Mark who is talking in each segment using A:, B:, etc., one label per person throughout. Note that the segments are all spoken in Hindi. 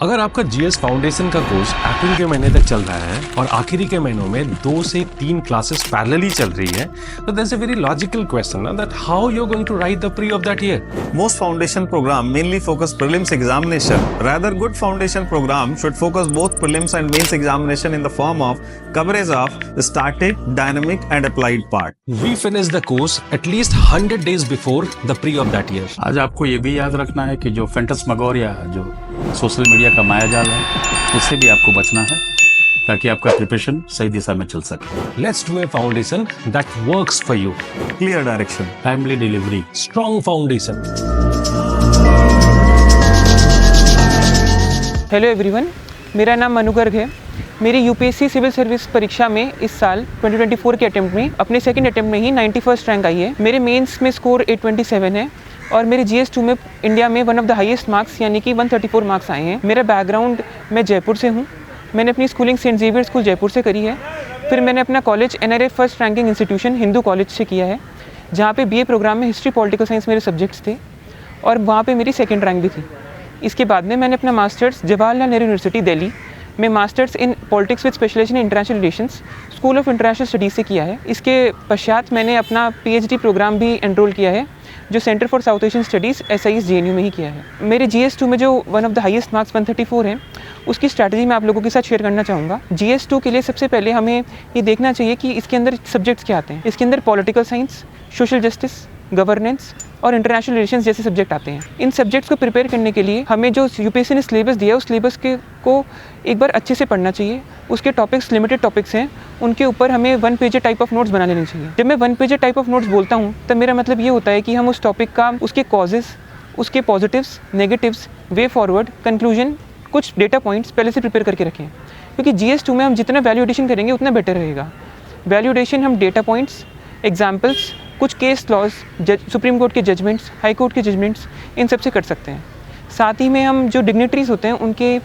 A: अगर आपका जीएस फाउंडेशन का कोर्स अप्रैल के महीने तक चल रहा है और आखिरी के महीनों में 2 से 3 क्लासेस पैरेलली चल रही है, तो there's a very logical question ना that how you're going to write the pre of that year.
B: Most foundation program mainly focus prelims examination. Rather, good foundation program should focus both prelims and mains examination in the form of coverage of the static, dynamic and applied part.
A: We finish the course at least 100 days before the pre of that year.
C: आज आपको ये भी याद रखना है कि जो फैंटास्मागोरिया जो सोशल मीडिया का मायाजाल है उससे भी आपको बचना है ताकि आपका प्रिपरेशन सही दिशा में चल सके।
A: Let's do a foundation that works for you.
B: Clear direction.
C: Timely delivery.
A: Strong foundation.
D: Hello everyone, मेरा नाम मनु गर्ग है। मेरी यूपीएससी सिविल सर्विस परीक्षा में इस साल 2024 के अटेम्प्ट में अपने सेकंड अटेम्प्ट में ही 91st रैंक आई है। मेरे मेंस में स्कोर 827 है और मेरे GS2 में इंडिया में one of the highest marks यानी कि 134 मार्क्स आए हैं। मेरा बैकग्राउंड, मैं जयपुर से हूँ। मैंने अपनी schooling saint Xavier school Jaipur से करी है। फिर मैंने अपना college NRA first ranking institution Hindu college से किया है, जहाँ पे BA प्रोग्राम में हिस्ट्री पॉलिटिकल साइंस मेरे सब्जेक्ट्स थे और वहाँ पे मेरी सेकंड रैंक भी थी। इसके बाद में मैंने अपना मास्टर्स जवाहरलाल नेहरू यूनिवर्सिटी दिल्ली में masters in politics with specialisation in international relations school of international studies से किया है। इसके पश्चात मैंने अपना PhD प्रोग्राम भी एनरोल किया है जो centre for south Asian studies SIS JNU में ही किया है। मेरे GS2 में जो one of the highest marks 134 हैं, उसकी स्ट्रैटेजी मैं आप लोगों के साथ शेयर करना चाहूँगा। GS2 के लिए सबसे पहले हमें ये देखना चाहिए कि इसके अंदर सब्जेक्ट्स क्या आते हैं। इसके अंदर political science, social justice, governance और इंटरनेशनल रिलेशंस जैसे सब्जेक्ट आते हैं। इन सब्जेक्ट्स को प्रिपेयर करने के लिए हमें जो यूपीएससी ने सिलेबस दिया है उस सिलेबस को एक बार अच्छे से पढ़ना चाहिए। उसके टॉपिक्स लिमिटेड टॉपिक्स हैं, उनके ऊपर हमें 1 पेज टाइप ऑफ नोट्स बना लेने चाहिए। जब मैं 1 पेज टाइप ऑफ नोट्स बोलता हूँ तब मेरा मतलब ये होता है कि हम उस टॉपिक का, उसके कॉजेज़, उसके positives, negatives, way forward, conclusion, कुछ डेटा पॉइंट्स पहले से प्रिपेयर करके रखें। क्योंकि GS2 में हम जितना वैल्यू एडिशन करेंगे उतना बेटर रहेगा। वैल्यू एडिशन हम डेटा पॉइंट्स, एग्जाम्पल्स, कुछ केस लॉज, सुप्रीम कोर्ट के जजमेंट्स, हाई कोर्ट के जजमेंट्स, इन सब से कर सकते हैं। साथ ही में हम जो डिग्नेटरीज होते हैं उनके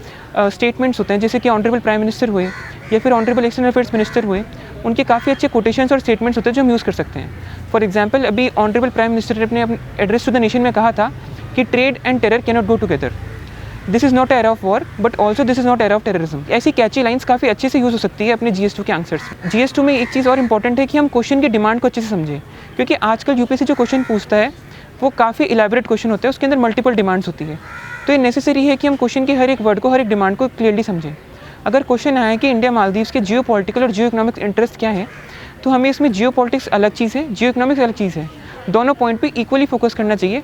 D: स्टेटमेंट्स होते हैं, जैसे कि ऑनरेबल प्राइम मिनिस्टर हुए या फिर ऑनरेबल एक्सटर्नल अफेयर्स मिनिस्टर हुए, उनके काफ़ी अच्छे कोटेशंस और स्टेटमेंट्स होते हैं जो हम यूज़ कर सकते हैं। फॉर एग्जांपल, अभी ऑनरेबल प्राइम मिनिस्टर ने अपने एड्रेस टू द नेशन में कहा था कि trade and terror can not go together. This is not era of war but also this is not era of terrorism. ऐसी कैची लाइन्स काफ़ी अच्छे से यूज़ हो सकती है अपने GS2 के आंसर्स में। GS2 में एक चीज़ और इंपॉर्टेंट है कि हम क्वेश्चन की डिमांड को अच्छे से समझें, क्योंकि आजकल यूपीएससी जो क्वेश्चन पूछता है वो काफ़ी इलेबोरेट क्वेश्चन होते हैं, उसके अंदर मल्टीपल डिमांड्स होती है। तो ये नेसेसरी है कि हम क्वेश्चन के हर एक वर्ड को, हर एक डिमांड को क्लियरली समझें। अगर क्वेश्चन आया कि इंडिया मालदीव्स के जियो पॉलिटिकल और जियो इकोनॉमिक इंटरेस्ट क्या है, तो हमें इसमें जियो पॉलिटिक्स अलग चीज़ है, जियो इकोनॉमिक्स अलग चीज़ है। दोनों पॉइंट पे इक्वली फोकस करना चाहिए,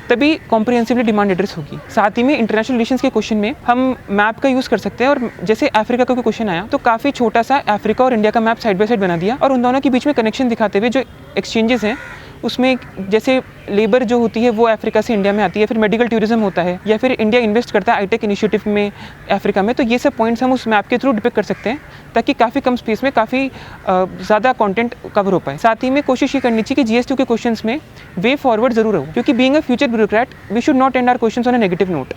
D: तभी कॉम्प्रिहेंसिवली डिमांड एड्रेस होगी। साथ ही में इंटरनेशनल रिलेशंस के क्वेश्चन में हम मैप का यूज़ कर सकते हैं, और जैसे अफ्रीका का कोई क्वेश्चन आया तो काफ़ी छोटा सा अफ्रीका और इंडिया का मैप साइड बाय साइड बना दिया और उन दोनों के बीच में कनेक्शन दिखाते हुए जो एक्सचेंजेस हैं उसमें, जैसे लेबर जो होती है वो अफ्रीका से इंडिया में आती है, फिर मेडिकल टूरिज्म होता है, या फिर इंडिया इन्वेस्ट करता है हाईटेक इनिशिएटिव में अफ्रीका में, तो ये सब पॉइंट्स हम उस मैप के थ्रू डिपिक्ट कर सकते हैं ताकि काफ़ी कम स्पेस में काफ़ी ज़्यादा कंटेंट कवर हो पाए। साथ ही में कोशिश ये करनी चाहिए कि GS2 के क्वेश्चंस में वे फॉरवर्ड जरूर हो, क्योंकि being a future bureaucrat we should not end our questions on a negative note.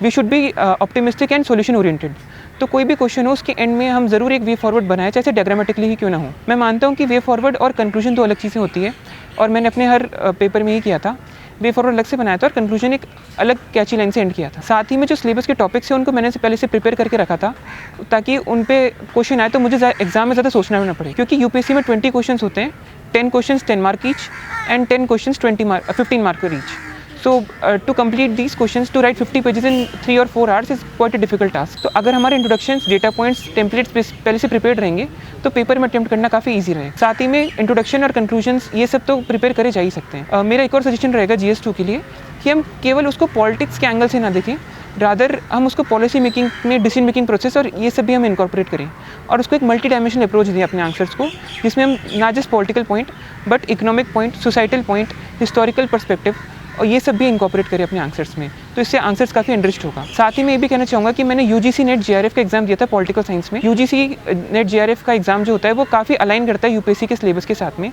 D: We should be optimistic and solution oriented. तो कोई भी क्वेश्चन हो उसके एंड में हम ज़रूर एक वे फॉरवर्ड बनाएं, चाहे डायग्रामेटिकली ही क्यों ना हो। मैं मानता हूँ कि वे फॉरवर्ड और कंक्लूजन दो अलग चीज़ें होती है, और मैंने अपने हर पेपर में ही किया था। वे फॉरवर्ड अलग से बनाया था और कंक्लूजन एक अलग कैची लाइन से एंड किया था। साथ ही में जो सिलेबस के टॉपिक्स हैं उनको मैंने पहले से प्रिपेयर करके रखा था ताकि उन पे क्वेश्चन आए तो मुझे एग्जाम में ज़्यादा सोचना ना पड़े, क्योंकि यूपीएससी में 20 क्वेश्चन होते हैं, 10 question 10 mark each and 10 question 15 mark पर each. So to complete these questions, to write 50 pages in 3 or 4 hours is quite a difficult task. तो अगर हमारे इंट्रोडक्शंस, डेटा पॉइंट्स, टेम्पलेट्स पहले से प्रिपेयर्ड रहेंगे तो पेपर में अटेम्प्ट करना काफ़ी इजी रहेगा। साथ ही में इंट्रोडक्शन और कंक्लूजन्स ये सब तो प्रिपेयर करे जा ही सकते हैं। मेरा एक और सजेशन रहेगा GS2 के लिए कि हम केवल उसको पॉलिटिक्स के एंगल से ना देखें, रादर हम उसको पॉलिसी मेकिंग में, डिसीजन मेकिंग प्रोसेस और ये सब भी हम इनकॉर्पोरेट करें, और उसको एक मल्टी डायमेंशनल अप्रोच दें अपने आंसर्स को, जिसमें हम ना just political point but economic point, societal point, historical perspective और ये सब भी इनकॉर्पोरेट करें अपने आंसर्स में, तो इससे आंसर्स काफ़ी एनरिच्ड होगा। साथ ही मैं ये भी कहना चाहूँगा कि मैंने UGC नेट JRF का एग्जाम दिया था पॉलिटिकल साइंस में। UGC नेट JRF का एग्जाम जो होता है वो काफ़ी अलाइन करता है यूपीएससी के सिलेबस के साथ में,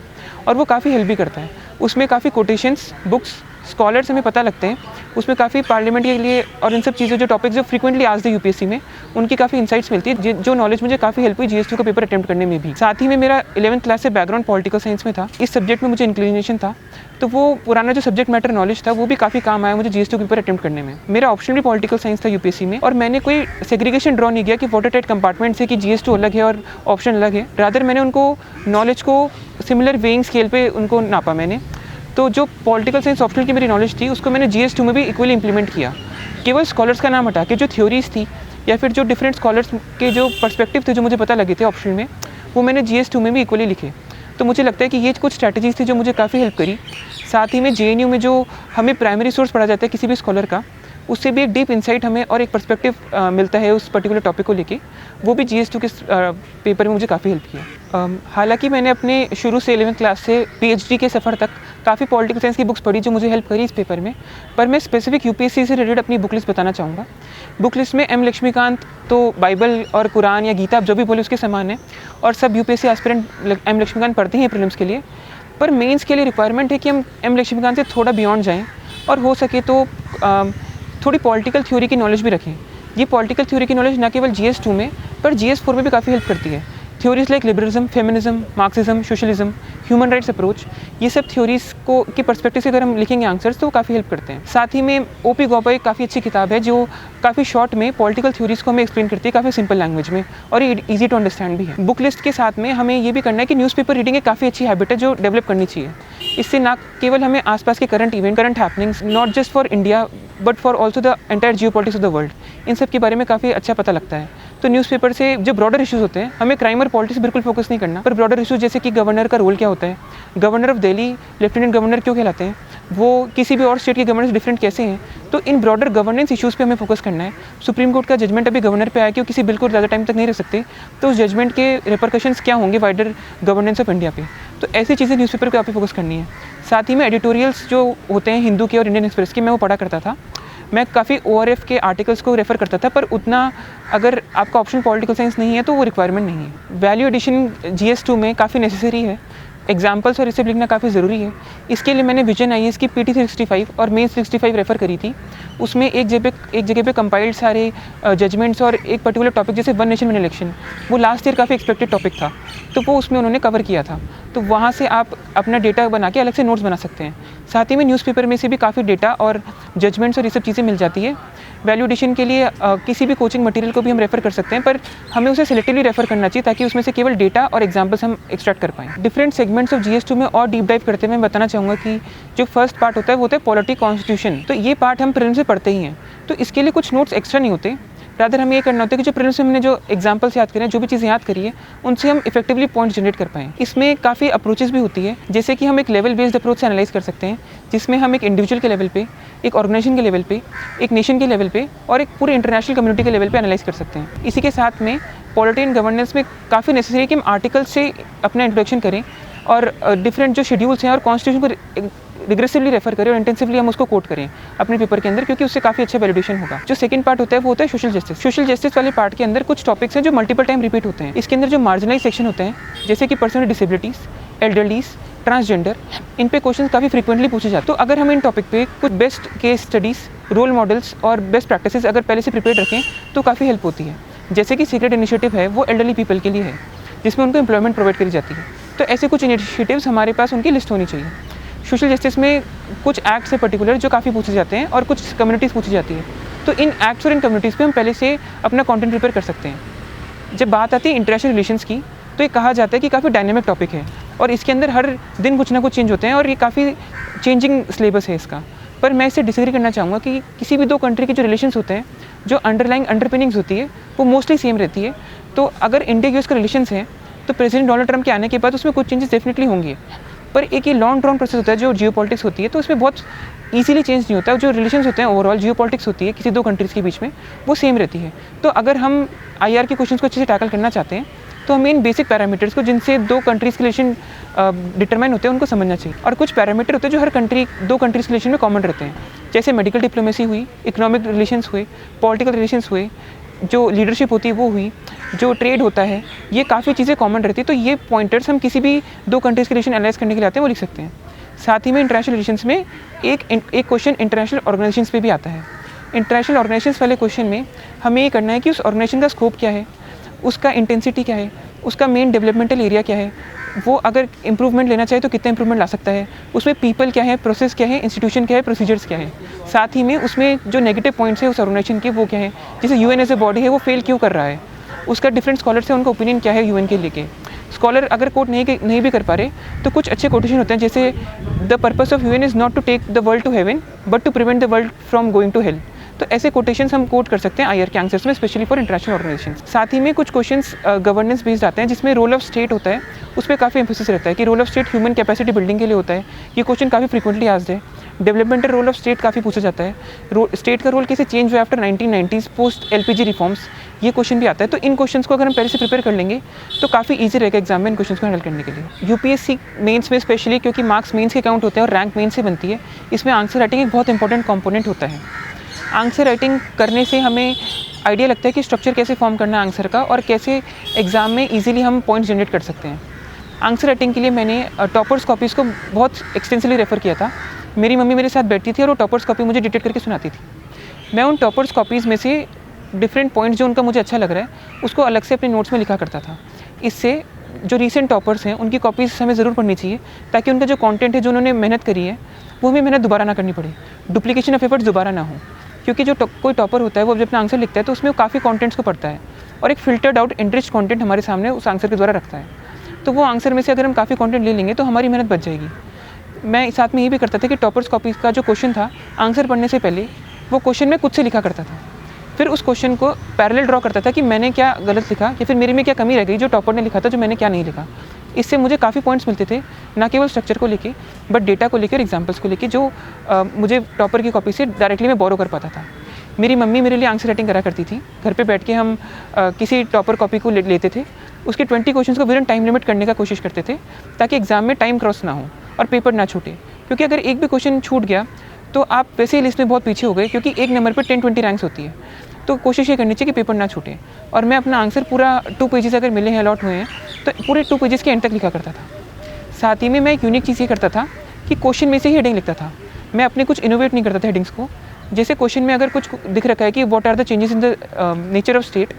D: और वो काफ़ी हेल्प भी करता है। उसमें काफ़ी कोटेशंस, बुक्स, स्कॉलर्स हमें पता लगते हैं। उसमें काफ़ी पार्लियामेंट के लिए और इन सब चीज़ों जो टॉपिक्स जो फ्रीक्वेंटली आस्क्ड है यूपीएससी में, उनकी काफ़ी इंसाइट्स मिलती है, जो नॉलेज मुझे काफ़ी हेल्प हुई जीएस2 का पेपर अटेम्प्ट करने में भी। साथ ही में मेरा 11th क्लास से बैकग्राउंड पॉलिटिकल साइंस में था, इस सब्जेक्ट में मुझे इंक्लिनेशन था, तो वो पुराना जो सब्जेक्ट मैटर नॉलेज था वो भी काफ़ी काम आया मुझे जीएस2 पेपर अटेम्प्ट करने में। मेरा ऑप्शन भी पॉलिटिकल साइंस था यूपीएससी में, और मैंने कोई सेग्रीगेशन ड्रॉ नहीं किया कि वाटर टाइट कंपार्टमेंट से कि जीएस2 अलग है और ऑप्शन अलग है। रादर मैंने उनको नॉलेज को सिमिलर वेइंग स्केल पे उनको नापा मैंने। तो जो पॉलिटिकल साइंस ऑप्शनल की मेरी नॉलेज थी उसको मैंने जीएस2 में भी इक्वली इंप्लीमेंट किया। केवल स्कॉलर्स का नाम हटा के जो थ्योरीज थी या फिर जो डिफरेंट स्कॉलर्स के जो पर्सपेक्टिव थे जो मुझे पता लगे थे ऑप्शनल में, वो मैंने जीएस2 में भी इक्वली लिखे। तो मुझे लगता है कि ये कुछ स्ट्रैटेजीज थी जो मुझे काफ़ी हेल्प करी। साथ ही में जेएनयू में जो हमें प्राइमरी सोर्स पढ़ा जाता है किसी भी स्कॉलर का, उससे भी एक डीप इंसाइट हमें और एक पर्सपेक्टिव मिलता है उस पर्टिकुलर टॉपिक को लेके, वो भी जीएस2 के पेपर में मुझे काफ़ी हेल्प किया। हालांकि मैंने अपने शुरू से 11th क्लास से पीएचडी के सफ़र तक काफ़ी पॉलिटिकल साइंस की बुक्स पढ़ी जो मुझे हेल्प करी इस पेपर में, पर मैं स्पेसिफिक यूपीएससी से रिलेटेड अपनी बुक लिस्ट बताना चाहूँगा। बुक लिस्ट में एम लक्ष्मीकांत तो बाइबल और कुरान या गीता आप जो भी बोले उसके समान है, और सब यूपीएससी एस्पिरेंट एम लक्ष्मीकांत पढ़ते हैं प्रीलिम्स के लिए। पर मेंस के लिए रिक्वायरमेंट है कि हम एम लक्ष्मीकांत से थोड़ा बियॉन्ड जाएँ और हो सके तो थोड़ी पॉलिटिकल थ्योरी की नॉलेज भी रखें। ये पॉलिटिकल थ्योरी की नॉलेज ना केवल जीएस2 में पर जीएस4 में भी काफ़ी हेल्प करती है। Theories like liberalism, feminism, Marxism, socialism, human rights approach, ये सब थ्योरीज को के पर्सपेक्टिव से अगर हम लिखेंगे आंसर्स तो वो काफ़ी हेल्प करते हैं। साथ ही में ओपी गौबा एक काफ़ी अच्छी किताब है जो काफ़ी शॉर्ट में पॉलिटिकल थ्योरीज को हमें एक्सप्लेन करती है काफ़ी सिंपल लैंग्वेज में, और ये ईजी टू अंडरस्टैंड भी है। बुक लिस्ट के साथ में हमें ये भी करना है कि न्यूज़पेपर रीडिंग एक काफ़ी अच्छी हैबिट है जो डेवलप करनी चाहिए। इससे ना केवल हमें आसपास के current event, current happenings, not just for India but for also the entire geopolitics of the world, इन सब के बारे में काफ़ी अच्छा पता लगता है। तो न्यूज़पेपर से जो ब्रॉडर इश्यूज़ होते हैं, हमें क्राइम और पॉलिटिक्स बिल्कुल फोकस नहीं करना, पर ब्रॉडर इश्यूज़ जैसे कि गवर्नर का रोल क्या होता है, governor of Delhi lieutenant governor क्यों कहलाते हैं, वो किसी भी और स्टेट के गवर्नर डिफरेंट कैसे हैं, तो इन ब्रॉडर गवर्नेंस इश्यूज़ पे हमें फोकस करना है। सुप्रीम कोर्ट का जजमेंट अभी गवर्नर पे आया कि वो किसी बिल को ज़्यादा टाइम तक नहीं रख सकते, तो उस जजमेंट के रिपरकशंस क्या होंगे वाइडर गवर्नेंस ऑफ इंडिया पे, तो ऐसी चीज़ें न्यूज़पेपर पे काफ़ी फोकस करनी है। साथ ही में एडिटोरियल्स जो होते हैं हिंदू के और इंडियन एक्सप्रेस के, मैं वो पढ़ा करता था। मैं काफ़ी ORF के आर्टिकल्स को रेफ़र करता था, पर उतना अगर आपका ऑप्शन पॉलिटिकल साइंस नहीं है तो वो रिक्वायरमेंट नहीं है। वैल्यू एडिशन जीएस2 में काफ़ी नेसेसरी है, एग्जाम्पल्स और रिसिप्ट लिखना काफ़ी ज़रूरी है। इसके लिए मैंने विजन IAS की PT 365 और मेन 65 रेफ़र करी थी। उसमें एक जगह पे कंपाइल्ड सारे जजमेंट्स और एक पर्टिकुलर टॉपिक जैसे वन नेशन वन इलेक्शन, वो लास्ट ईयर काफ़ी एक्सपेक्टेड टॉपिक था, तो वो उसमें उन्होंने कवर किया था। तो वहाँ से आप अपना डेटा बना के अलग से नोट्स बना सकते हैं। साथ ही में न्यूज़पेपर में से भी काफ़ी डेटा और जजमेंट्स और ये सब चीज़ें मिल जाती है। वैल्यू एडिशन के लिए किसी भी कोचिंग मटेरियल को भी हम रेफ़र कर सकते हैं, पर हमें उसे सिलेक्टिवली रेफ़र करना चाहिए ताकि उसमें से केवल डेटा और एग्जाम्पल्स हम एक्सट्रैक्ट कर पाएँ। डिफरेंट सेगमेंट्स ऑफ जीएस2 में और डीप डाइव करते हुए मैं बताना चाहूँगा कि जो फर्स्ट पार्ट होता है वो होता है पॉलिटी कॉन्स्टिट्यूशन। तो ये पार्ट हम प्रीलिम्स से पढ़ते ही हैं, तो इसके लिए कुछ नोट्स एक्स्ट्रा नहीं होते। रादर हमें ये करना होता है कि जो प्रीलिम्स में हमने जो एग्जाम्पल्स याद करें, जो भी चीज़ें याद करी है, उनसे हम इफेक्टिवली पॉइंट जनरेट कर पाएँ। इसमें काफ़ी अप्रोचेस भी होती है, जैसे कि हम एक लेवल बेस्ड अप्रोच से एनालाइज कर सकते हैं, जिसमें हम एक इंडिविजुअल के लेवल पे, एक ऑर्गेनाइजेशन के लेवल पे, एक नेशन के लेवल पे और एक पूरे इंटरनेशनल कम्युनिटी के लेवल पे एनालाइज कर सकते हैं। इसी के साथ में पॉलिटी एंड गवर्नेंस में काफ़ी नेसेसरी है कि हम आर्टिकल से अपना इंट्रोडक्शन करें और डिफरेंट जो शेड्यूल्स हैं और कॉन्स्टिट्यूशन को रिग्रेसिवली रेफर करें और इंटेंसिवली हम उसको कोट करें अपने पेपर के अंदर, क्योंकि उससे काफ़ी अच्छा वैलिडेशन होगा। जो सेकंड पार्ट होता है वो होता है सोशल जस्टिस। सोशल जस्टिस वाले पार्ट के अंदर कुछ टॉपिक्स हैं जो मल्टीपल टाइम रिपीट होते हैं। इसके अंदर जो मार्जिनलाइज सेक्शन होते हैं, जैसे कि person with disabilities, elderlies, transgender, इन पे क्वेश्चन काफ़ी फ्रीक्वेंटली पूछे जाते हैं। तो अगर हम इन टॉपिक पे कुछ best case studies, role models और बेस्ट प्रैक्टिसेस अगर पहले से प्रिपेयर रखें तो काफ़ी हेल्प होती है। जैसे कि सीक्रेट इनिशिएटिव है, वो एल्डरली पीपल के लिए है, जिसमें उनको एम्प्लॉयमेंट प्रोवाइड करी जाती है। तो ऐसे कुछ इनिशिएटिव्स हमारे पास उनकी लिस्ट होनी चाहिए। सोशल जस्टिस में कुछ एक्ट्स है पर्टिकुलर जो काफ़ी पूछे जाते हैं और कुछ कम्युनिटीज़ पूछी जाती है, तो इन एक्ट्स और इन कम्युनिटीज़ पे हम पहले से अपना कंटेंट प्रिपेयर कर सकते हैं। जब बात आती है इंटरनेशनल रिलेशंस की, तो ये कहा जाता है कि काफ़ी डायनेमिक टॉपिक है और इसके अंदर हर दिन कुछ ना कुछ चेंज होते हैं और ये काफ़ी चेंजिंग सिलेबस है इसका। पर मैं इससे डिसएग्री करना चाहूँगा कि किसी भी दो कंट्री के जो रिलेशंस होते हैं, जो अंडरलाइंग अंडरपिनिंग्स होती है, वो मोस्टली सेम रहती है। तो अगर इंडिया यूएस का रिलेशंस है तो प्रेसिडेंट डोनाल्ड ट्रंप के आने के बाद उसमें कुछ चेंजेस डेफिनेटली होंगे, पर एक ये लॉन्ग टर्म प्रोसेस होता है जो जियोपॉलिटिक्स होती है, तो उसमें बहुत इजीली चेंज नहीं होता। जो रिलेशंस होते हैं ओवरऑल जियोपॉलिटिक्स होती है किसी दो कंट्रीज़ के बीच में, वो सेम रहती है। तो अगर हम आईआर के क्वेश्चंस को अच्छे से टैकल करना चाहते हैं तो हमें इन बेसिक पैरामीटर्स को जिनसे दो कंट्रीज़ के रिलेशन डिटरमाइन होते हैं उनको समझना चाहिए। और कुछ पैरामीटर होते हैं जो हर दो कंट्रीज़ के रिलेशन में कॉमन रहते हैं, जैसे मेडिकल डिप्लोमेसी हुई, इकोनॉमिक रिलेशंस हुए, पॉलिटिकल रिलेशंस हुए, जो लीडरशिप होती है वो हुई, जो ट्रेड होता है, ये काफ़ी चीज़ें कॉमन रहती है। तो ये पॉइंटर्स हम किसी भी दो कंट्रीज़ के रिलेशन एनालाइज करने के लिए आते हैं वो लिख सकते हैं। साथ ही में इंटरनेशनल रिलेशंस में एक क्वेश्चन इंटरनेशनल ऑर्गेनाइजेशंस पे भी आता है। इंटरनेशनल ऑर्गेनाइजेशंस वाले क्वेश्चन में हमें ये करना है कि उस ऑर्गेनाइजेशन का स्कोप क्या है, उसका इंटेंसिटी क्या है, उसका मेन डेवलपमेंटल एरिया क्या है, वो अगर इंप्रूवमेंट लेना चाहे तो कितना इंप्रूवमेंट ला सकता है, उसमें पीपल क्या है, प्रोसेस क्या है, इंस्टीट्यूशन क्या है, प्रोसीजर्स क्या है। साथ ही में उसमें जो नेगेटिव पॉइंट्स है उस ऑर्गेनाइजेशन के वो क्या है, जैसे यूएन एज ए बॉडी है वो फेल क्यों कर रहा है, उसका डिफरेंट स्कॉलर से उनका ओपिनियन क्या है यूएन के लेके। स्कॉलर अगर कोट नहीं भी कर पा रहे तो कुछ अच्छे कोटेशन होते हैं, जैसे the purpose of UN is not to take the world to heaven but to prevent the world from going to hell. तो ऐसे कोटेशंस हम कोट कर सकते हैं आईआर के आंसर्स में, स्पेशली फॉर इंटरनेशनल ऑर्गेनाइजेशन। साथ ही में कुछ क्वेश्चंस गवर्नेंस बेस्ड आते हैं जिसमें रोल ऑफ स्टेट होता है, उस पर काफ़ी एम्फोसिस रहता है कि role of state human capacity building के लिए होता है। ये क्वेश्चन काफ़ी फ्रीक्वेंटली आस्ड है। डेवलपमेंटल रोल ऑफ स्टेट काफ़ी पूछा जाता है, स्टेट का रोल कैसे चेंज हुआ after 1990s post LPG reforms, ये क्वेश्चन भी आता है। तो इन क्वेश्चंस को अगर हम पहले से प्रिपेयर कर लेंगे तो काफ़ी ईजी रहेगा एग्जाम में इन क्वेश्चंस को हैंडल करने के लिए। यूपीएससी मेंस में स्पेशली क्योंकि मार्क्स मेंस के काउंट होते हैं और रैंक मेंस से बनती है, इसमें आंसर राइटिंग एक बहुत इंपॉर्टेंट कॉम्पोनेंट होता है। आंसर राइटिंग करने से हमें आइडिया लगता है कि स्ट्रक्चर कैसे फॉर्म करना है आंसर का और कैसे एग्ज़ाम में ईजिली हम पॉइंट्स जनरेट कर सकते हैं। आंसर राइटिंग के लिए मैंने टॉपर्स कॉपीज़ को बहुत एक्सटेंसिवली रेफ़र किया था। मेरी मम्मी मेरे साथ बैठती थी और वो टॉपर्स कॉपी मुझे डिटेक्ट करके सुनाती थी। मैं उन टॉपर्स कॉपीज़ में से डिफरेंट पॉइंट्स जो उनका मुझे अच्छा लग रहा है उसको अलग से अपने नोट्स में लिखा करता था। इससे जो रीसेंट टॉपर्स हैं उनकी कॉपीज़ हमें ज़रूर पढ़नी चाहिए ताकि उनका जो कंटेंट है, जो उन्होंने मेहनत करी है, वो हमें मेहनत दोबारा ना करनी पड़े, डुप्लीकेशन ऑफ एफर्ट्स दोबारा ना हो। क्योंकि जो कोई टॉपर होता है वो जब अपना आंसर लिखता है तो उसमें वो काफ़ी कंटेंट्स को पढ़ता है और एक फ़िल्टर्ड आउट एनरिच्ड कंटेंट हमारे सामने उस आंसर के द्वारा रखता है। तो वो आंसर में से अगर हम काफ़ी कंटेंट ले लेंगे तो हमारी मेहनत बच जाएगी। मैं साथ में ये भी करता था कि टॉपर्स कॉपी का जो क्वेश्चन था, आंसर पढ़ने से पहले वो क्वेश्चन मैं खुद से लिखा करता था। फिर उस क्वेश्चन को पैरेलल ड्रॉ करता था कि मैंने क्या गलत लिखा या फिर मेरे में क्या कमी रह गई जो टॉपर ने लिखा था, जो मैंने क्या नहीं लिखा। इससे मुझे काफ़ी पॉइंट्स मिलते थे, ना केवल स्ट्रक्चर को लेके बट डेटा को लेकर और एग्जाम्पल्स को लेके, जो मुझे टॉपर की कॉपी से डायरेक्टली मैं बोरो कर पाता था। मेरी मम्मी मेरे लिए आंसर राइटिंग करा करती थी। घर पे बैठ के हम किसी टॉपर कॉपी को लेते थे, उसके 20 क्वेश्चंस को विद इन टाइम लिमिट करने का कोशिश करते थे ताकि एग्जाम में टाइम क्रॉस ना हो और पेपर ना छूटे। क्योंकि अगर एक भी क्वेश्चन छूट गया तो आप वैसे ही लिस्ट में बहुत पीछे हो गए, क्योंकि एक नंबर पर 10-20 रैंक्स होती है। तो कोशिश ये करनी चाहिए कि पेपर ना छूटे। और मैं अपना आंसर पूरा 2 पेजेस अगर मिले हैं, अलॉट हुए हैं, तो पूरे 2 पेजेस के एंड तक लिखा करता था। साथ ही में मैं एक यूनिक चीज़ ये करता था कि क्वेश्चन में से ही हेडिंग लिखता था। मैं अपने कुछ इनोवेट नहीं करता था हेडिंग्स को। जैसे क्वेश्चन में अगर कुछ दिख रखा है कि what are the changes in the nature of state,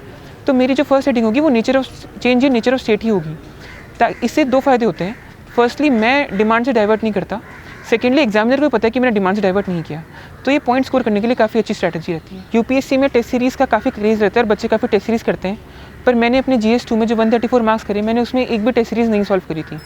D: तो मेरी जो फर्स्ट हेडिंग होगी वो change in nature of state ही होगी। इससे 2 फ़ायदे होते हैं। फर्स्टली, मैं डिमांड से डाइवर्ट नहीं करता। सेकेंडली, एग्जामिनर को पता है कि मैंने डिमांड से डाइवर्ट नहीं किया, तो ये पॉइंट स्कोर करने के लिए काफ़ी अच्छी स्ट्रैटेजी रहती है। यूपीएससी में टेस्ट सीरीज़ का काफ़ी क्रेज़ रहता है और बच्चे काफ़ी टेस्ट सीरीज़ करते हैं, पर मैंने अपने GS2 में जो 134 मार्क्स करे, मैंने उसमें एक भी टेस्ट सीरीज़ नहीं सॉल्व करी थी।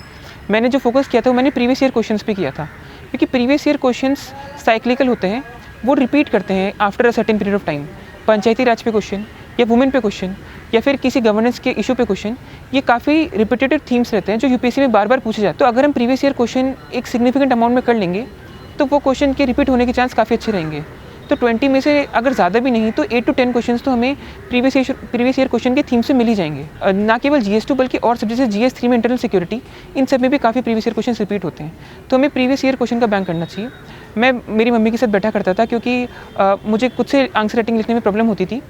D: मैंने जो फोकस किया था वो मैंने प्रीवियस ईयर क्वेश्चंस पे किया था, क्योंकि प्रीवियस ईयर क्वेश्चंस साइक्लिकल होते हैं, वो रिपीट करते हैं after a certain period of time. Panchayati Raj पे क्वेश्चन या वुमेन पे क्वेश्चन या फिर किसी गवर्नेंस के इशू पे क्वेश्चन, ये काफ़ी रिपीटेटिव थीम्स रहते हैं जो यूपीएससी में बार बार पूछे जाते हैं। तो अगर हम प्रीवियस ईयर क्वेश्चन एक सिग्निफिकेंट अमाउंट में कर लेंगे तो वो क्वेश्चन के रिपीट होने के चांस काफ़ी अच्छे रहेंगे। तो 20 में से अगर ज़्यादा भी नहीं तो 8 to 10 क्वेश्चंस तो हमें प्रीवियस ईयर क्वेश्चन के थीम से मिल ही जाएंगे। ना केवल GS2 बल्कि और सब्जेक्ट जैसे GS3 में इंटरनल सिक्योरिटी, इन सब में भी काफ़ी प्रीवियस ईयर क्वेश्चन रिपीट होते हैं। तो हमें प्रीवियस ईयर क्वेश्चन का बैंक करना चाहिए। मैं मेरी मम्मी के साथ बैठा करता था, क्योंकि मुझे खुद से आंसर राइटिंग लिखने में प्रॉब्लम होती थी,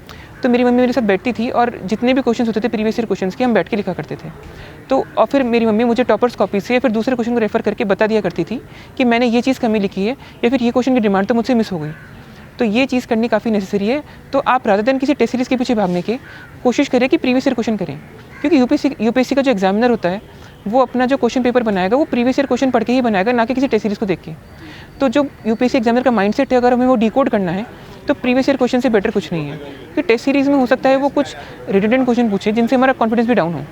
D: तो मेरी मम्मी मेरे साथ बैठती थी और जितने भी क्वेश्चन होते थे प्रीवियस ईयर क्वेश्चन के, हम बैठ के लिखा करते थे। तो और फिर मेरी मम्मी मुझे टॉपर्स कॉपी से या फिर दूसरे क्वेश्चन को रेफर करके बता दिया करती थी कि मैंने ये चीज़ कमी लिखी है या फिर ये क्वेश्चन की डिमांड तो मुझसे मिस हो गई। तो ये चीज़ करनी काफ़ी नेसेसरी है। तो आप रादर देन किसी टेस्ट सीरीज़ के पीछे भागने के कोशिश करें कि प्रीवियस ईयर क्वेश्चन करें, क्योंकि यूपीएससी का जो एग्जामिनर होता है वो अपना जो क्वेश्चन पेपर बनाएगा वो प्रीवियस ईयर क्वेश्चन पढ़ के ही बनाएगा, ना कि किसी टेस्ट सीरीज़ को देख के। तो जो यूपीएससी एग्जामिनर का माइंडसेट है, अगर हमें वो डिकोड करना है तो प्रीवियस ईयर क्वेश्चन से बेटर कुछ नहीं है। क्योंकि टेस्ट सीरीज़ में हो सकता है वो कुछ रिडंडेंट क्वेश्चन पूछे जिनसे हमारा कॉन्फिडेंस भी डाउन हो।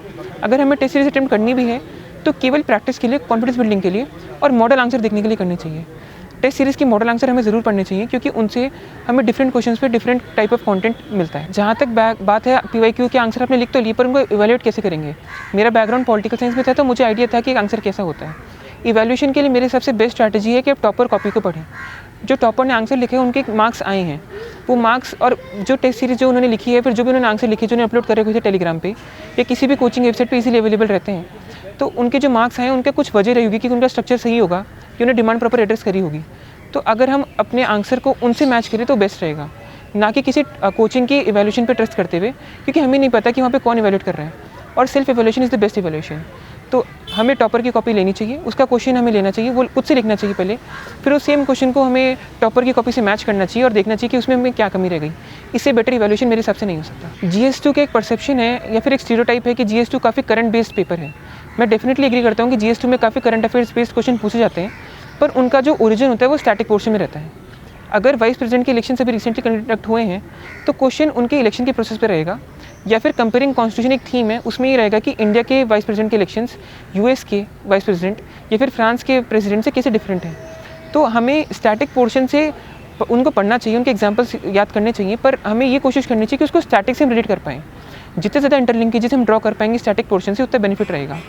D: अगर हमें टेस्ट सीरीज़ अटेम्प्ट करनी भी है तो केवल प्रैक्टिस के लिए, कॉन्फिडेंस बिल्डिंग के लिए और मॉडल आंसर देखने के लिए करनी चाहिए। टेस्ट सीरीज़ की मॉडल आंसर हमें ज़रूर पढ़ने चाहिए, क्योंकि उनसे हमें डिफरेंट क्वेश्चंस पे डिफरेंट टाइप ऑफ कंटेंट मिलता है। जहाँ तक बात है PYQ के आंसर आपने लिख तो लिए, पर उनको इवैल्यूएट कैसे करेंगे। मेरा बैकग्राउंड पॉलिटिकल साइंस में था, तो मुझे आइडिया था कि आंसर कैसा होता है। इवैल्यूएशन के लिए मेरे सबसे बेस्ट स्ट्रैटेजी है कि आप टॉपर कॉपी को पढ़ें। जो टॉपर ने आंसर लिखे हैं उनके मार्क्स आए हैं, वो मार्क्स और जो टेस्ट सीरीज़ जो उन्होंने लिखी है, फिर जो भी उन्होंने आंसर लिखे जो उन्होंने अपलोड करे हुए थे टेलीग्राम पे या किसी भी कोचिंग वेबसाइट पे इजीली अवेलेबल रहते हैं, तो उनके जो मार्क्स आए उनका कुछ वजह रही होगी कि उनका स्ट्रक्चर सही होगा, कि उन्हें डिमांड प्रॉपर एड्रेस करी होगी। तो अगर हम अपने आंसर को उनसे मैच करें तो बेस्ट रहेगा, ना कि किसी कोचिंग की इवैल्यूएशन पे ट्रस्ट करते हुए, क्योंकि हमें नहीं पता कि वहाँ पे कौन इवैल्यूएट कर रहा है। और self evaluation is the best evaluation. तो हमें टॉपर की कॉपी लेनी चाहिए, उसका क्वेश्चन हमें लेना चाहिए, वो खुद से लिखना चाहिए पहले, फिर उस सेम क्वेश्चन को हमें टॉपर की कॉपी से मैच करना चाहिए और देखना चाहिए कि उसमें हमें क्या कमी रह गई। इससे बेटर इवैल्यूएशन मेरे हिसाब से नहीं हो सकता। GS2 का एक परसेप्शन है या फिर एक स्टीरियोटाइप है कि GS2 काफ़ी करंट बेस्ड पेपर है। मैं डेफिनेटली एग्री करता हूँ कि GS2 में काफ़ी करंट अफेयर्स बेस्ड क्वेश्चन पूछे जाते हैं, पर उनका जो ओरिजिन होता है वो स्टैटिक पोर्शन में रहता है। अगर वाइस प्रेसिडेंट के इलेक्शन अभी रिसेंटली कंडक्ट हुए हैं तो क्वेश्चन उनके इलेक्शन के प्रोसेस पे रहेगा, या फिर कंपेयरिंग कॉन्स्टिट्यूशन एक थीम है, उसमें ये रहेगा कि इंडिया के वाइस प्रेसिडेंट के इलेक्शंस US के वाइस प्रेसिडेंट या फिर फ्रांस के प्रेसिडेंट से कैसे डिफरेंट हैं। तो हमें स्टैटिक पोर्शन से उनको पढ़ना चाहिए, उनके एग्जाम्पल्स याद करने चाहिए, पर हमें ये कोशिश करनी चाहिए कि उसको स्टैटिक से हम रिलेट कर पाएँ। जितने ज़्यादा इंटरलिंकेजेस हम ड्रॉ कर पाएंगे स्टैटिक पोर्शन से, उतना बेनिफिट रहेगा।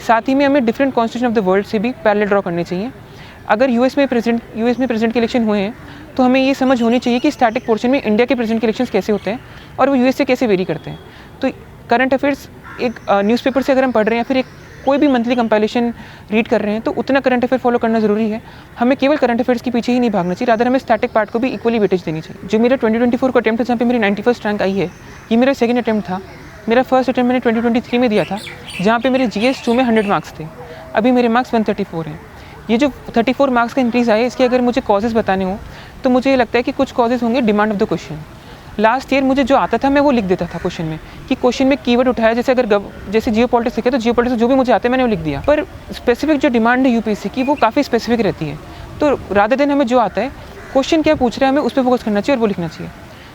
D: साथ ही में हमें different constitution of the world से भी पैरेलल ड्रॉ करने चाहिए। अगर यूएस में प्रेसिडेंट के इलेक्शन हुए हैं तो हमें ये समझ होनी चाहिए कि स्टैटिक पोर्शन में इंडिया के प्रेसिडेंट के इलेक्शंस कैसे होते हैं और वो यूएस से कैसे वेरी करते हैं। तो करंट अफेयर्स एक न्यूज़पेपर से अगर हम पढ़ रहे हैं या फिर एक कोई भी मंथली कंपाइलेशन रीड कर रहे हैं तो उतना करंट अफेयर फॉलो करना ज़रूरी है। हमें केवल करंट अफेयर्स के पीछे ही नहीं भागना चाहिए, रादर हमें स्टैटिक पार्ट को भी इक्वली वेटेज देनी चाहिए। जो मेरा 2024 का अटैम्प्ट था जहाँ पे मेरी 91st रैंक आई है, ये मेरा सेकंड अटैम्प्ट था। मेरा फर्स्ट अटैम्प्ट मैंने 2023 में दिया था जहाँ पे मेरे GS2 में 100 मार्क्स थे, अभी मेरे मार्क्स 134 हैं। ये जो 34 मार्क्स का इंक्रीज़ आया इसके अगर मुझे कॉजेज़ बताने हो तो मुझे ये लगता है कि कुछ कॉजेज़ होंगे demand of the question. Last year मुझे जो आता था मैं वो लिख देता था क्वेश्चन में, कि क्वेश्चन में कीवर्ड उठाया, जैसे अगर जैसे जियोपॉलिटिक्स लिखे तो जियोपॉलिटिक्स जो भी मुझे आता है मैंने वो लिख दिया। पर स्पेसिफिक जो डिमांड है UPSC की वो काफ़ी स्पेसिफिक रहती है, तो रादर देन हमें जो आता है क्वेश्चन क्या पूछ रहा है हमें उस पर फोकस करना चाहिए और वो लिखना चाहिए।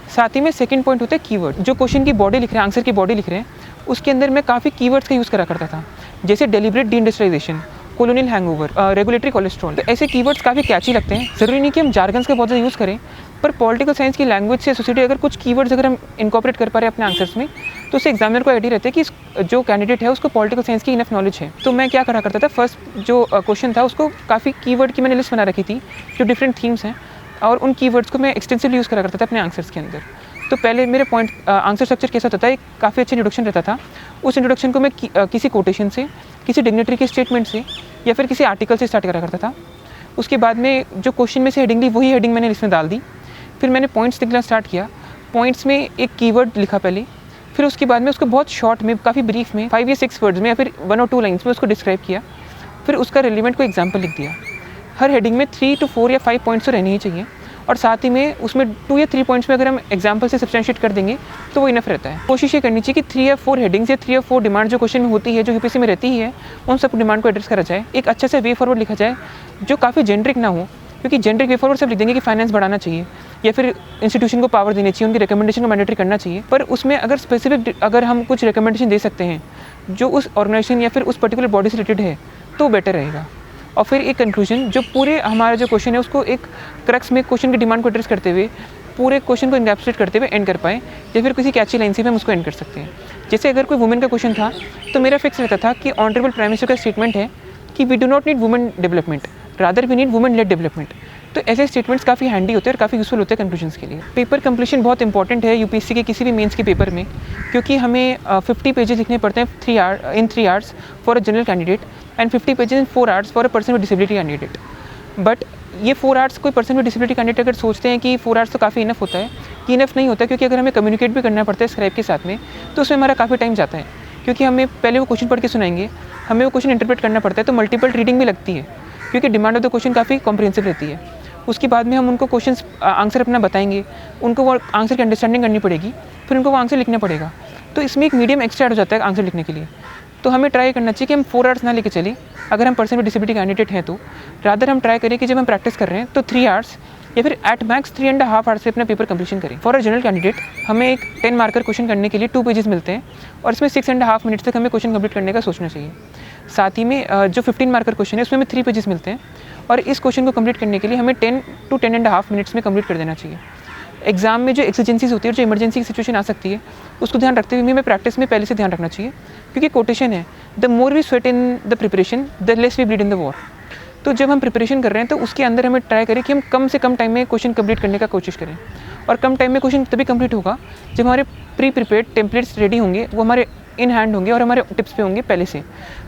D: साथ ही में सेकंड पॉइंट होता है कीवर्ड। जो क्वेश्चन की बॉडी लिख रहे हैं, आंसर की बॉडी लिख रहे हैं, उसके अंदर मैं काफ़ी कीवर्ड्स का यूज़ करा करता था, जैसे deliberate deindustrialisation, colonial hangover, regulatory cholesterol. तो ऐसे कीवर्ड्स काफ़ी कैची लगते हैं। ज़रूरी नहीं कि हम जार्गन्स का बहुत ज़्यादा यूज़ करें, पर पॉलिटिकल साइंस की लैंग्वेज से एसोसिएटेड अगर कुछ कीवर्ड्स अगर हम इनकॉर्पोरेट कर पा रहे हैं अपने आंसर्स में, तो उससे एग्जामिनर को आइडिया रहता है कि जो कैंडिडेट है उसको पॉलिटिकल साइंस की इनफ नॉलेज है। तो मैं क्या करा करता था, फर्स्ट जो क्वेश्चन था उसको काफ़ी कीवर्ड की मैंने लिस्ट बना रखी थी जो डिफरेंट थीम्स हैं, और उन कीवर्ड्स को मैं एक्सटेंसिवली यूज़ करा करता था अपने आंसर्स के अंदर। तो पहले मेरे पॉइंट आंसर स्ट्रक्चर कैसा होता था, एक काफ़ी अच्छा इंट्रोडक्शन रहता था। उस इंट्रोडक्शन को मैं किसी कोटेशन से, किसी डिग्नेटरी के स्टेटमेंट से या फिर किसी आर्टिकल से स्टार्ट करा करता था। उसके बाद में जो क्वेश्चन में से हेडिंग ली वही हेडिंग मैंने इसमें डाल दी। फिर मैंने पॉइंट्स लिखना स्टार्ट किया। पॉइंट्स में एक कीवर्ड लिखा पहले, फिर उसके बाद में उसको बहुत शॉर्ट में, काफ़ी ब्रीफ में, 5 या 6 वर्ड्स में या फिर 1 और 2 लाइन्स में उसको डिस्क्राइब किया। फिर उसका रिलेवेंट को एग्जाम्पल लिख दिया। हर हेडिंग में 3 to 4 या 5 पॉइंट्स तो रहने ही चाहिए, और साथ ही में उसमें 2 या 3 पॉइंट्स में अगर हम एग्जाम्पल से सब्सटेंशिएट कर देंगे तो वो इनफ रहता है। कोशिश ये करनी चाहिए कि 3 या 4 हेडिंग्स या 3 या 4 डिमांड जो क्वेश्चन में होती है, जो UPSC में रहती ही है, उन सब डिमांड को एड्रेस करा जाए। एक अच्छा सा वे फॉरवर्ड लिखा जाए जो काफ़ी जेनरिक ना हो, क्योंकि जेनरिक वे फॉरवर्ड सब लिख देंगे कि फाइनेंस बढ़ाना चाहिए या फिर इंस्टीट्यूशन को पावर देनी चाहिए, उनकी रिकमेंडेशन को मैंडेटरी करना चाहिए। पर उसमें अगर स्पेसिफिक अगर हम कुछ रिकमेंडेशन दे सकते हैं जो उस ऑर्गेनाइजेशन या फिर उस पर्टिकुलर बॉडी से रिलेटेड है तो बेटर रहेगा। और फिर एक कंक्लूजन, जो पूरे हमारा जो क्वेश्चन है उसको एक क्रक्स में क्वेश्चन की डिमांड को एड्रेस करते हुए पूरे क्वेश्चन को इनकैप्सुलेट करते हुए एंड कर पाएँ, या फिर किसी कैची लाइन से भी हम उसको एंड कर सकते हैं। जैसे अगर कोई वुमेन का क्वेश्चन था तो मेरा फिक्स रहता था कि ऑनरेबल प्राइम मिनिस्टर का स्टेटमेंट है कि we do not need women development, rather we need women led development. तो ऐसे स्टेटमेंट्स काफ़ी हैंडी होते हैं और काफ़ी यूजफुल होते हैं कंक्लूजन्स के लिए। पेपर कंप्लीशन बहुत इंपॉर्टेंट है UPSC के किसी भी मेंस के पेपर में, क्योंकि हमें 50 पेजेस लिखने पड़ते हैं 3 hours for a general candidate and 50 pages in 4 hours for a person with disability candidate. But ये 4 hours कोई पर्सन विद डिसेबिलिटी कैंडिडेट अगर सोचते हैं कि 4 hours तो काफ़ी इनफ होता है, कि इनफ नहीं होता, क्योंकि अगर हमें कम्युनिकेट भी करना पड़ता है स्क्राइब के साथ में तो उसमें हमारा काफ़ी टाइम जाता है, क्योंकि हमें पहले वो क्वेश्चन पढ़ के सुनाएंगे, हमें वो क्वेश्चन इंटरप्रेट करना पड़ता है, तो मल्टीपल रीडिंग भी लगती है, क्योंकि डिमांड ऑफ द क्वेश्चन काफ़ी कॉम्प्रिहेंसिव रहती है। उसके बाद में हम उनको क्वेश्चन आंसर अपना बताएंगे, उनको वो आंसर की अंडरस्टैंडिंग करनी पड़ेगी, फिर उनको वो आंसर लिखना पड़ेगा। तो इसमें एक मीडियम एक्स्ट्रा ऐड हो जाता है आंसर लिखने के लिए। तो हमें ट्राई करना चाहिए कि हम 4 hours ना लेके चलें अगर हम पर्सन विद डिसेबिलिटी कैंडिडेट हैं, तो रादर हम ट्राई करें कि जब हम प्रैक्टिस कर रहे हैं तो 3 hours या फिर एट मैक्स 3.5 hours से अपना पेपर कंप्लीशन करें। फॉर अ जनरल कैंडिडेट हमें एक 10 मार्कर क्वेश्चन करने के लिए 2 पेजेस मिलते हैं, और इसमें 6.5 मिनट्स तक हमें क्वेश्चन कंप्लीट करने का सोचना चाहिए। साथ ही में जो 15 मार्कर क्वेश्चन है उसमें हमें 3 पेजेस मिलते हैं, और इस क्वेश्चन को कंप्लीट करने के लिए हमें 10 to 10.5 मिनट्स में कंप्लीट कर देना चाहिए। एग्जाम में जो एक्सिजेंसीज होती है और जो इमरजेंसी की सिचुएशन आ सकती है उसको ध्यान रखते हुए हमें प्रैक्टिस में पहले से ध्यान रखना चाहिए, क्योंकि कोटेशन है the more we sweat in the preparation the less we bleed in the war. तो जब हम प्रिपरेशन कर रहे हैं तो उसके अंदर हमें ट्राई करें कि हम कम से कम टाइम में क्वेश्चन कंप्लीट करने का कोशिश करें, और कम टाइम में क्वेश्चन तभी कंप्लीट होगा जब हमारे प्री प्रिपेयर्ड टेम्पलेट्स रेडी होंगे, वो हमारे इन हैंड होंगे और हमारे टिप्स पे होंगे पहले से।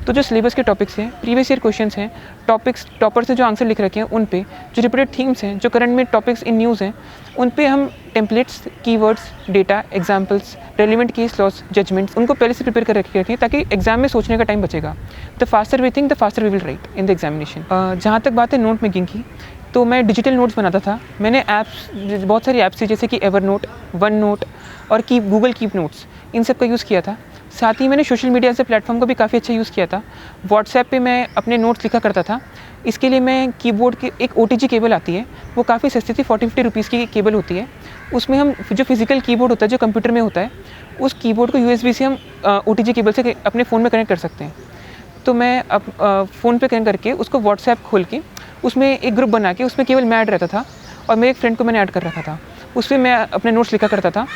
D: तो जो सिलेबस के टॉपिक्स हैं, प्रीवियस ईयर क्वेश्चंस हैं, टॉपिक्स टॉपर से जो आंसर लिख रखे हैं उन पे, जो रिपीटेड थीम्स हैं, जो करंट में टॉपिक्स इन न्यूज़ हैं, उन पे हम templates, keywords, data, examples, relevant case laws, judgments उनको पहले से प्रिपेयर कर रखें ताकि एग्जाम में सोचने का टाइम बचेगा। The faster we think the faster we will write in the examination. जहाँ तक बात है नोट मेकिंग की, तो मैं डिजिटल नोट्स बनाता था। मैंने ऐप्स, बहुत सारी ऐप्स थी जैसे कि एवर नोट, वन नोट और गूगल कीप नोट्स, इन सब का यूज़ किया था। साथ ही मैंने सोशल मीडिया से प्लेटफॉर्म का भी काफ़ी अच्छा यूज़ किया था। व्हाट्सएप पे मैं अपने नोट्स लिखा करता था। इसके लिए मैं कीबोर्ड की एक OTG केबल आती है, वो काफ़ी सस्ती थी, 40-50 रुपीज़ की केबल होती है। उसमें हम जो फिजिकल कीबोर्ड होता है जो कंप्यूटर में होता है, उस कीबोर्ड को USB से हम OTG केबल से अपने फ़ोन में कनेक्ट कर सकते हैं। तो मैं अब फ़ोन पे कनेक्ट करके उसको व्हाट्सएप खोल के उसमें एक ग्रुप बना के उसमें केवल मैं ऐड रहता था और मेरे एक फ्रेंड को मैंने ऐड कर रखा था। उस पर मैं अपने नोट्स लिखा करता था,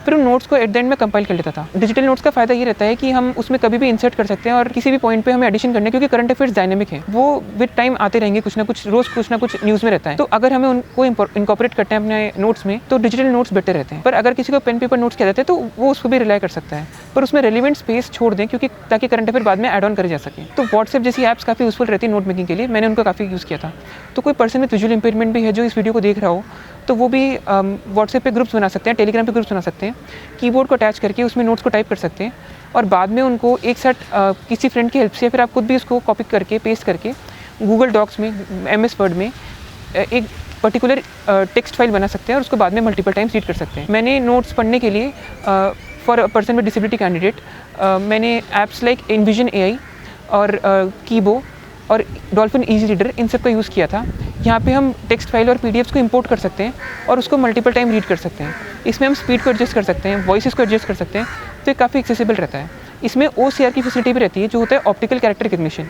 D: फिर उन नोट्स को एट द एंड में कंपाइल कर लेता था। डिजिटल नोट्स का फ़ायदा ये रहता है कि हम उसमें कभी भी इंसर्ट कर सकते हैं और किसी भी पॉइंट पे हमें एडिशन करने, क्योंकि करंट अफेयर्स डायनेमिक है, वो विद टाइम आते रहेंगे, कुछ ना कुछ रोज़ कुछ ना कुछ न्यूज़ में रहता है। तो अगर हमें उनको इनकॉर्पोरेट करते हैं अपने नोट्स में तो डिजिटल नोट्स बेटर रहते हैं। पर अगर किसी को पेन पेपर नोट्स किया जाता है तो वो उस पर भी रिलाई कर सकता है, पर उसमें रेलिवेंट स्पेस छोड़ दें क्योंकि ताकि करंट अफेयर बाद में ऐड ऑन करे जा सके। तो व्हाट्सएप जैसी ऐप्स काफ़ी यूजफुल रहती है नोट मेकिंग के लिए, मैंने उनको काफ़ी यूज़ किया था। तो कोई पर्सन विद विजुअल इंपेयरमेंट भी है जो इस वीडियो को देख रहा हो तो वो भी व्हाट्सएप पे ग्रुप्स बना सकते हैं, टेलीग्राम पे ग्रुप्स बना सकते हैं, कीबोर्ड को अटैच करके उसमें नोट्स को टाइप कर सकते हैं और बाद में उनको एक साथ किसी फ्रेंड की हेल्प से या फिर आप खुद भी उसको कॉपी करके पेस्ट करके गूगल डॉक्स में, MS वर्ड में एक पर्टिकुलर टेक्स्ट फाइल बना सकते हैं और उसको बाद में मल्टीपल टाइम्स रीड कर सकते हैं। मैंने नोट्स पढ़ने के लिए for a person with disability candidate मैंने ऐप्स लाइक इनविजन AI और कीबो और डॉल्फिन ईजी रीडर, इन सब का यूज़ किया था। यहाँ पे हम टेक्स्ट फाइल और PDFs को इंपोर्ट कर सकते हैं और उसको मल्टीपल टाइम रीड कर सकते हैं। इसमें हम स्पीड को एडजस्ट कर सकते हैं, वॉइसेस को एडजस्ट कर सकते हैं, तो ये काफ़ी एक्सेसिबल रहता है। इसमें OCR की फैसिलिटी भी रहती है जो होता है ऑप्टिकल कैरेक्टर रिकग्निशन।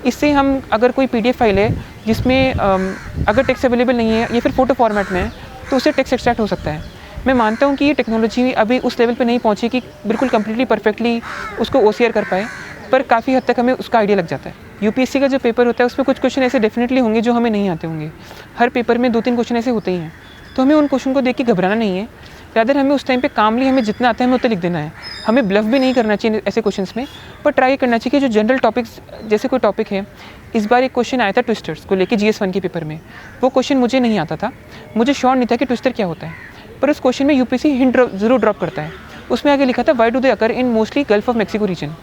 D: इससे हम अगर कोई PDF फाइल है जिसमें अगर टेक्स्ट अवेलेबल नहीं है या फिर फोटो फॉर्मेट में है तो उससे टेक्स्ट एक्सट्रैक्ट हो सकता है। मैं मानता हूँ कि ये टेक्नोलॉजी अभी उस लेवल पे नहीं पहुँची कि बिल्कुल कम्प्लीटली परफेक्टली उसको OCR कर पाए, पर काफ़ी हद तक हमें उसका आइडिया लग जाता है। UPSC का जो पेपर होता है उसमें कुछ क्वेश्चन ऐसे डेफिनेटली होंगे जो हमें नहीं आते होंगे। हर पेपर में 2-3 क्वेश्चन ऐसे होते ही हैं, तो हमें उन क्वेश्चन को देख के घबराना नहीं है। रादर हमें उस टाइम पे कामली हमें जितना आता है हमें उतना लिख देना है। हमें ब्लफ भी नहीं करना चाहिए ऐसे क्वेश्चंस में, पर ट्राई करना चाहिए कि जो जनरल टॉपिक्स, जैसे कोई टॉपिक है, इस बार एक क्वेश्चन आया था ट्विस्टर्स को लेके GS1 के पेपर में। वो क्वेश्चन मुझे नहीं आता था, मुझे श्योर नहीं था कि ट्विस्टर क्या होता है, पर उस क्वेश्चन में UPSC हिंट ज़रूर ड्रॉप करता है। उसमें आगे लिखा था why do they occur in mostly Gulf of Mexico region.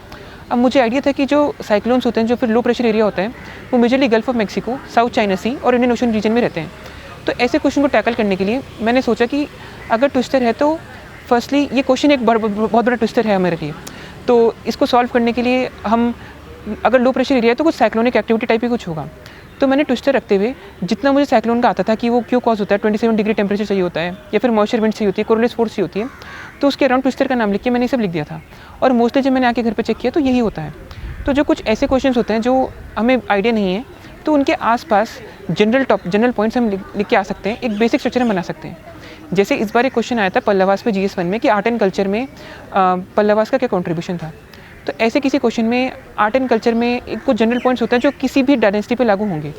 D: अब मुझे आइडिया था कि जो साइक्लोन्स होते हैं, जो फिर लो प्रेशर एरिया होता है, वो majorly Gulf of Mexico, South China Sea और इंडियन ओशन रीजन में रहते हैं। तो ऐसे क्वेश्चन को टैकल करने के लिए मैंने सोचा कि अगर ट्विस्टर है तो फर्स्टली ये क्वेश्चन एक बहुत बड़ा ट्विस्टर है हमारे लिए, तो इसको सॉल्व करने के लिए हम अगर लो प्रेशर एरिया है तो कुछ साइक्लोनिक एक्टिविटी टाइप ही कुछ होगा। तो मैंने ट्विस्टर रखते हुए जितना मुझे साइक्लोन का आता था कि वो क्यों कॉज होता है, 27 डिग्री टेम्परेचर चाहिए होता है या फिर मॉइस्चर विंड चाहिए होती है, कोरोलिस फोर्स चाहिए होती है, तो उसके अराउंड ट्विस्टर का नाम लिख के मैंने ये सब लिख दिया था। और मोस्टली जब मैंने आके घर पे चेक किया तो यही होता है। तो जो कुछ ऐसे क्वेश्चंस होते हैं जो हमें आइडिया नहीं है, तो उनके आसपास जनरल पॉइंट्स हम लिख के आ सकते हैं, एक बेसिक स्ट्रक्चर हम बना सकते हैं। जैसे इस बार एक क्वेश्चन आया था पल्लवास पे GS1 में कि आर्ट एंड कल्चर में पल्लवास का क्या कॉन्ट्रीब्यूशन था। तो ऐसे किसी क्वेश्चन में आर्ट एंड कल्चर में एक कुछ जनरल पॉइंट्स होते हैं जो किसी भी डायनेस्टी पे लागू होंगे,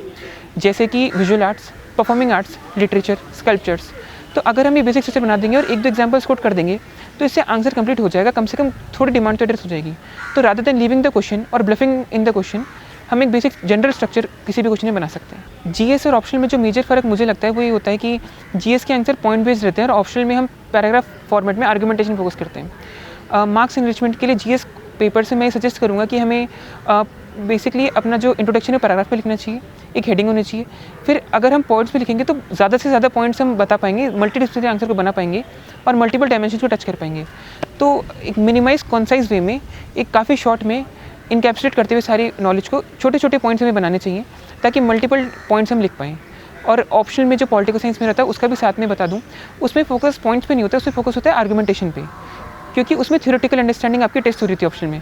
D: जैसे कि visual arts, performing arts, literature, sculptures. तो अगर हम ये बेसिक स्ट्रक्चर बना देंगे और 1-2 एग्जाम्पल्स कोट कर देंगे तो इससे आंसर कंप्लीट हो जाएगा, कम से कम थोड़ी डिमांड तो एड्रेस हो जाएगी। तो rather than leaving the question और ब्लफिंग इन द क्वेश्चन, हम एक बेसिक जनरल स्ट्रक्चर किसी भी क्वेश्चन में बना सकते हैं। GS और ऑप्शनल में जो मेजर फ़र्क मुझे लगता है वो ये होता है कि GS के आंसर पॉइंट बेस्ड रहते हैं और ऑप्शनल में हम पैराग्राफ फॉर्मेट में आर्गुमेंटेशन फोकस करते हैं। मार्क्स एनरिचमेंट के लिए GS पेपर से मैं सजेस्ट करूँगा कि हमें बेसिकली अपना जो इंट्रोडक्शन है पैराग्राफ पे लिखना चाहिए, एक हेडिंग होनी चाहिए। फिर अगर हम पॉइंट्स पे लिखेंगे तो ज़्यादा से ज़्यादा पॉइंट्स हम बता पाएंगे, मल्टीडिसिप्लिनरी आंसर को बना पाएंगे और मल्टीपल डायमेंशन को टच कर पाएंगे। तो एक मिनिमाइज कॉन्साइज वे में, एक काफ़ी शॉर्ट में इनकैप्सुलेट करते हुए सारी नॉलेज को छोटे छोटे पॉइंट्स हमें बनाने चाहिए ताकि मल्टीपल पॉइंट्स हम लिख पाएँ। और ऑप्शनल में जो पॉलिटिकल साइंस में रहता है उसका भी साथ में बता दूँ, उसमें फोकस पॉइंट्स पे नहीं होता, उसमें फोकस होता है आर्गुमेंटेशन पे, क्योंकि उसमें थ्योरेटिकल अंडरस्टैंडिंग आपकी टेस्ट हो रही थी ऑप्शन में।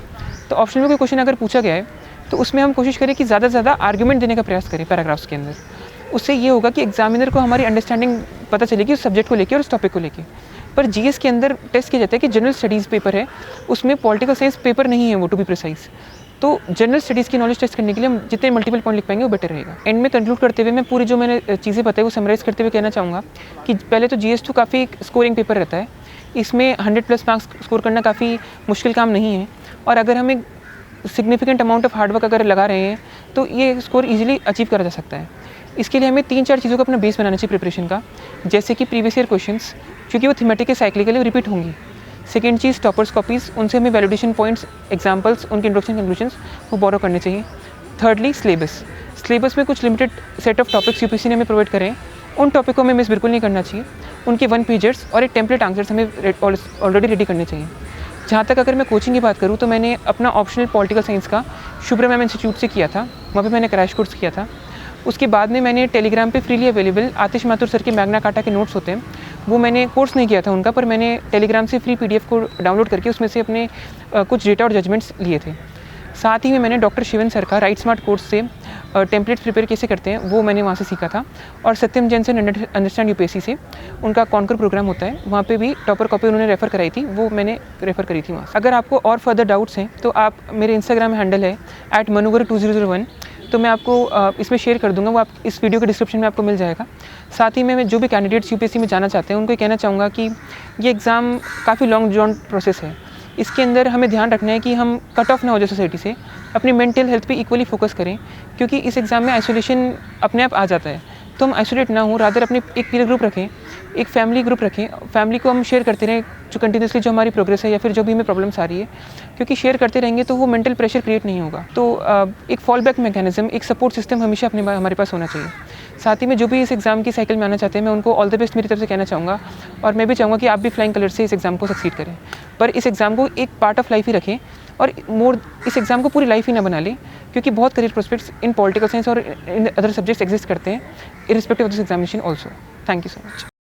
D: तो ऑप्शन में कोई क्वेश्चन अगर पूछा गया है तो उसमें हम कोशिश करें कि ज़्यादा से ज़्यादा आर्गुमेंट देने का प्रयास करें पैराग्राफ्स के अंदर। उससे ये होगा कि एग्जामिनर को हमारी अंडरस्टैंडिंग पता चलेगी उस सब्जेक्ट को लेकर और उस टॉपिक को लेकर। पर GS के अंदर टेस्ट किया जाता है कि जनरल स्टडीज़ पेपर है, उसमें पॉलिटिकल साइंस पेपर नहीं है वो, टू बी प्रिसाइज। तो जनरल स्टडीज़ की नॉलेज टेस्ट करने के लिए हम जितने मल्टीपल पॉइंट लिख पाएंगे वो बेटर रहेगा। एंड में कंक्लूड करते हुए मैं पूरी जो मैंने चीज़ें बताई वो समराइज़ करते हुए कहना चाहूँगा कि पहले तो GS2 काफ़ी स्कोरिंग पेपर रहता है, इसमें 100+ मार्क्स स्कोर करना काफ़ी मुश्किल काम नहीं है, और अगर हम एक सिग्निफिकेंट अमाउंट ऑफ हार्डवर्क अगर लगा रहे हैं तो ये स्कोर ईजिली अचीव करा जा सकता है। इसके लिए हमें 3-4 चीज़ों का अपना बेस बनाना चाहिए प्रिपरेशन का, जैसे कि प्रीवियस ईयर क्वेश्चंस, क्योंकि वो थीमेटिक है, साइक्लिकली रिपीट होंगी। सेकेंड चीज़ टॉपर्स कॉपीज़, उनसे हमें वैलिडेशन पॉइंट्स, एग्जाम्पल्स, उनके इंट्रोडक्शन कंक्लूजन्स वो बोरो करने चाहिए। थर्डली सिलेबस में कुछ limited set of topics UPSC ने हमें प्रोवाइड करें, उन टॉपिक को हमें मिस बिल्कुल नहीं करना चाहिए। उनके 1 पेजर्स और एक टेम्पलेट आंसर्स हमें ऑलरेडी रेडी करने चाहिए। जहाँ तक अगर मैं कोचिंग की बात करूँ तो मैंने अपना ऑप्शनल पॉलिटिकल साइंस का शुभ्रा मैम इंस्टीट्यूट से किया था, वहाँ पे मैंने क्रैश कोर्स किया था। उसके बाद में मैंने टेलीग्राम पे फ्रीली अवेलेबल आतिश माथुर सर के मैग्ना कार्टा के नोट्स होते हैं, वो मैंने कोर्स नहीं किया था उनका, पर मैंने टेलीग्राम से फ्री PDF को डाउनलोड करके उसमें से अपने कुछ डेटा और जजमेंट्स लिए थे। साथ ही में मैंने डॉक्टर शिवन सर का राइट स्मार्ट कोर्स से टेम्पलेट्स प्रिपेयर कैसे करते हैं वो मैंने वहाँ से सीखा था, और सत्यम जैन से अंडरस्टैंड यूपीएससी से उनका कॉन्कर प्रोग्राम होता है, वहाँ पे भी टॉपर कॉपी उन्होंने रेफ़र कराई थी, वो मैंने रेफ़र करी थी वहाँ से। अगर आपको और फर्दर डाउट्स हैं तो आप मेरे इंस्टाग्राम हैंडल है @manugar2001, तो मैं आपको इसमें शेयर कर दूंगा, वो आप इस वीडियो के डिस्क्रिप्शन में आपको मिल जाएगा। साथ ही में मैं जो भी कैंडिडेट्स यूपीएससी में जाना चाहते हैं उनको कहना चाहूँगा कि ये एग्ज़ाम काफ़ी लॉन्ग जॉन प्रोसेस है। इसके अंदर हमें ध्यान रखना है कि हम कट ऑफ ना हो जाए सोसाइटी से, अपनी मेंटल हेल्थ पे इक्वली फोकस करें, क्योंकि इस एग्ज़ाम में आइसोलेशन अपने आप आ जाता है, तो हम आइसोलेट ना हो, रादर अपने एक पीयर ग्रुप रखें, एक फैमिली ग्रुप रखें, फैमिली को हम शेयर करते रहें जो कंटिन्यूसली जो हमारी प्रोग्रेस है या फिर जो भी हमें प्रॉब्लम्स आ रही है, क्योंकि शेयर करते रहेंगे तो वो मेंटल प्रेशर क्रिएट नहीं होगा। तो एक फॉल बैक मैकेनिज्म, एक सपोर्ट सिस्टम हमेशा हमारे पास होना चाहिए। साथ ही में जो भी इस एग्ज़ाम की साइकिल में आना चाहते हैं मैं उनको ऑल द बेस्ट मेरी तरफ से कहना चाहूँगा, और मैं भी चाहूँगा कि आप भी फ्लाइंग कलर से इस एग्ज़ाम को सक्सीड करें, पर इस एग्ज़ाम को एक पार्ट ऑफ लाइफ ही रखें, और इस एग्ज़ाम को पूरी लाइफ ही ना बना लें, क्योंकि बहुत करियर प्रोस्पेक्ट्स इन पॉलिटिकल साइंस और इन अदर सब्जेक्ट्स एग्जिस्ट करते हैं irrespective of this examination also. Thank you so much.